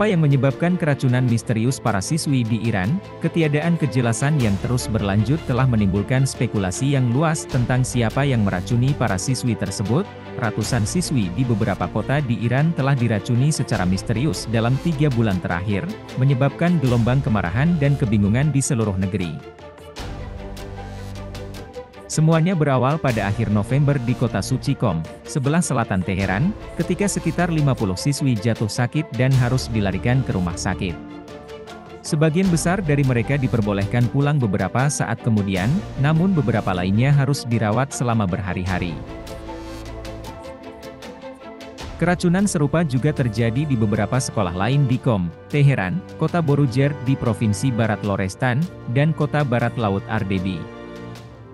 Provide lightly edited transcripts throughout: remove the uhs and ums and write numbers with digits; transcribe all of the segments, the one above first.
Apa yang menyebabkan keracunan misterius para siswi di Iran? Ketiadaan kejelasan yang terus berlanjut telah menimbulkan spekulasi yang luas tentang siapa yang meracuni para siswi tersebut. Ratusan siswi di beberapa kota di Iran telah diracuni secara misterius dalam 3 bulan terakhir, menyebabkan gelombang kemarahan dan kebingungan di seluruh negeri. Semuanya berawal pada akhir November di kota suci Qom, sebelah selatan Teheran, ketika sekitar 50 siswi jatuh sakit dan harus dilarikan ke rumah sakit. Sebagian besar dari mereka diperbolehkan pulang beberapa saat kemudian, namun beberapa lainnya harus dirawat selama berhari-hari. Keracunan serupa juga terjadi di beberapa sekolah lain di Qom, Teheran, kota Borujer di Provinsi Barat Lorestan, dan kota Barat Laut Ardebi.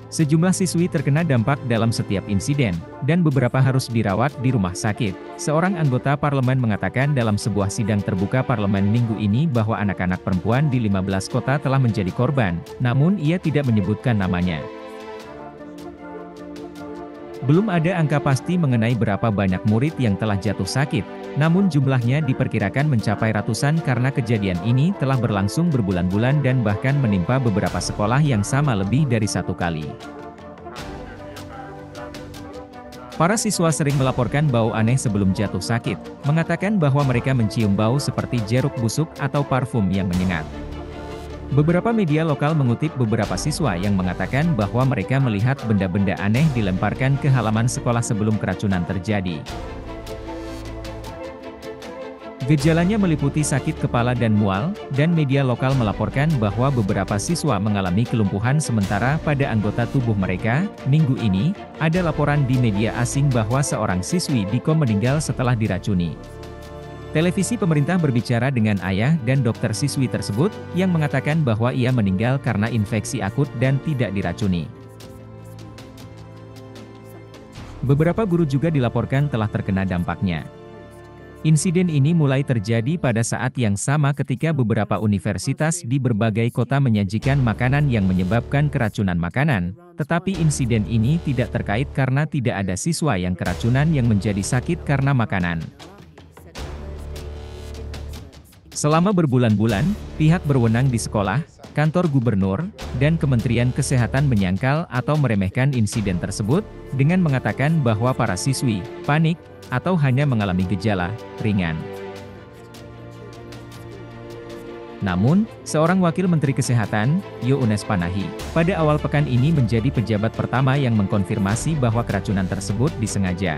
Sejumlah siswi terkena dampak dalam setiap insiden, dan beberapa harus dirawat di rumah sakit. Seorang anggota parlemen mengatakan dalam sebuah sidang terbuka parlemen minggu ini bahwa anak-anak perempuan di 15 kota telah menjadi korban, namun ia tidak menyebutkan namanya. Belum ada angka pasti mengenai berapa banyak murid yang telah jatuh sakit, namun jumlahnya diperkirakan mencapai ratusan karena kejadian ini telah berlangsung berbulan-bulan dan bahkan menimpa beberapa sekolah yang sama lebih dari satu kali. Para siswa sering melaporkan bau aneh sebelum jatuh sakit, mengatakan bahwa mereka mencium bau seperti jeruk busuk atau parfum yang menyengat. Beberapa media lokal mengutip beberapa siswa yang mengatakan bahwa mereka melihat benda-benda aneh dilemparkan ke halaman sekolah sebelum keracunan terjadi. Gejalanya meliputi sakit kepala dan mual, dan media lokal melaporkan bahwa beberapa siswa mengalami kelumpuhan sementara pada anggota tubuh mereka. Minggu ini, ada laporan di media asing bahwa seorang siswi di Qom meninggal setelah diracuni. Televisi pemerintah berbicara dengan ayah dan dokter siswi tersebut, yang mengatakan bahwa ia meninggal karena infeksi akut dan tidak diracuni. Beberapa guru juga dilaporkan telah terkena dampaknya. Insiden ini mulai terjadi pada saat yang sama ketika beberapa universitas di berbagai kota menyajikan makanan yang menyebabkan keracunan makanan, tetapi insiden ini tidak terkait karena tidak ada siswa yang keracunan yang menjadi sakit karena makanan. Selama berbulan-bulan, pihak berwenang di sekolah, kantor gubernur, dan Kementerian Kesehatan menyangkal atau meremehkan insiden tersebut, dengan mengatakan bahwa para siswi panik atau hanya mengalami gejala ringan. Namun, seorang wakil Menteri Kesehatan, Younes Panahi, pada awal pekan ini menjadi pejabat pertama yang mengkonfirmasi bahwa keracunan tersebut disengaja.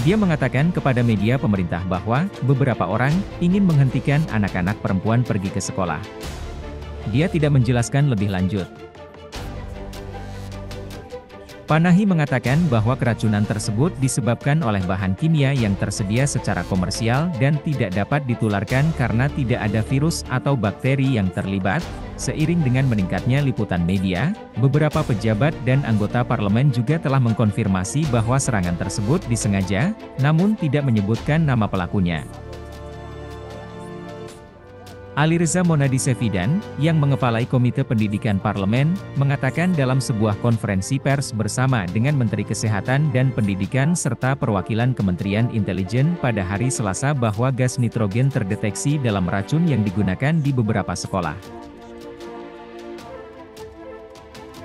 Dia mengatakan kepada media pemerintah bahwa beberapa orang ingin menghentikan anak-anak perempuan pergi ke sekolah. Dia tidak menjelaskan lebih lanjut. Panahi mengatakan bahwa keracunan tersebut disebabkan oleh bahan kimia yang tersedia secara komersial dan tidak dapat ditularkan karena tidak ada virus atau bakteri yang terlibat. Seiring dengan meningkatnya liputan media, beberapa pejabat dan anggota parlemen juga telah mengkonfirmasi bahwa serangan tersebut disengaja, namun tidak menyebutkan nama pelakunya. Ali Reza Monadi Sefidan, yang mengepalai Komite Pendidikan Parlemen, mengatakan dalam sebuah konferensi pers bersama dengan Menteri Kesehatan dan Pendidikan serta perwakilan Kementerian Intelijen pada hari Selasa bahwa gas nitrogen terdeteksi dalam racun yang digunakan di beberapa sekolah.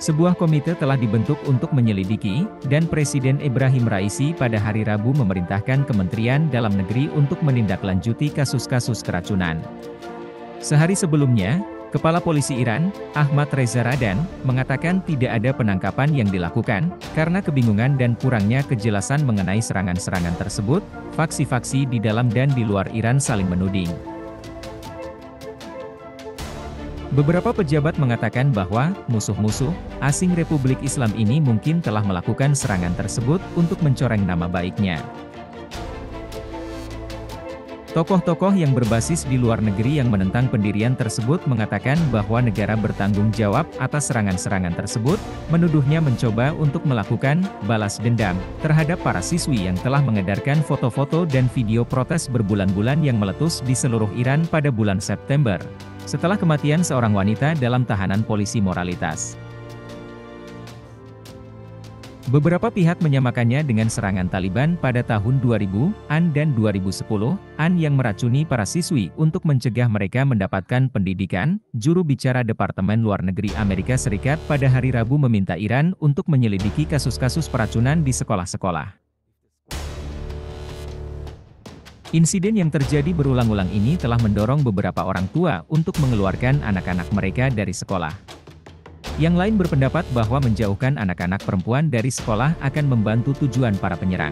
Sebuah komite telah dibentuk untuk menyelidiki, dan Presiden Ibrahim Raisi pada hari Rabu memerintahkan Kementerian Dalam Negeri untuk menindaklanjuti kasus-kasus keracunan. Sehari sebelumnya, Kepala Polisi Iran, Ahmad Reza Radan, mengatakan tidak ada penangkapan yang dilakukan, karena kebingungan dan kurangnya kejelasan mengenai serangan-serangan tersebut. Faksi-faksi di dalam dan di luar Iran saling menuding. Beberapa pejabat mengatakan bahwa musuh-musuh asing Republik Islam ini mungkin telah melakukan serangan tersebut untuk mencoreng nama baiknya. Tokoh-tokoh yang berbasis di luar negeri yang menentang pendirian tersebut mengatakan bahwa negara bertanggung jawab atas serangan-serangan tersebut, menuduhnya mencoba untuk melakukan balas dendam terhadap para siswi yang telah mengedarkan foto-foto dan video protes berbulan-bulan yang meletus di seluruh Iran pada bulan September, setelah kematian seorang wanita dalam tahanan polisi moralitas. Beberapa pihak menyamakannya dengan serangan Taliban pada tahun 2000-an dan 2010-an yang meracuni para siswi untuk mencegah mereka mendapatkan pendidikan. Juru bicara Departemen Luar Negeri Amerika Serikat pada hari Rabu meminta Iran untuk menyelidiki kasus-kasus peracunan di sekolah-sekolah. Insiden yang terjadi berulang-ulang ini telah mendorong beberapa orang tua untuk mengeluarkan anak-anak mereka dari sekolah. Yang lain berpendapat bahwa menjauhkan anak-anak perempuan dari sekolah akan membantu tujuan para penyerang.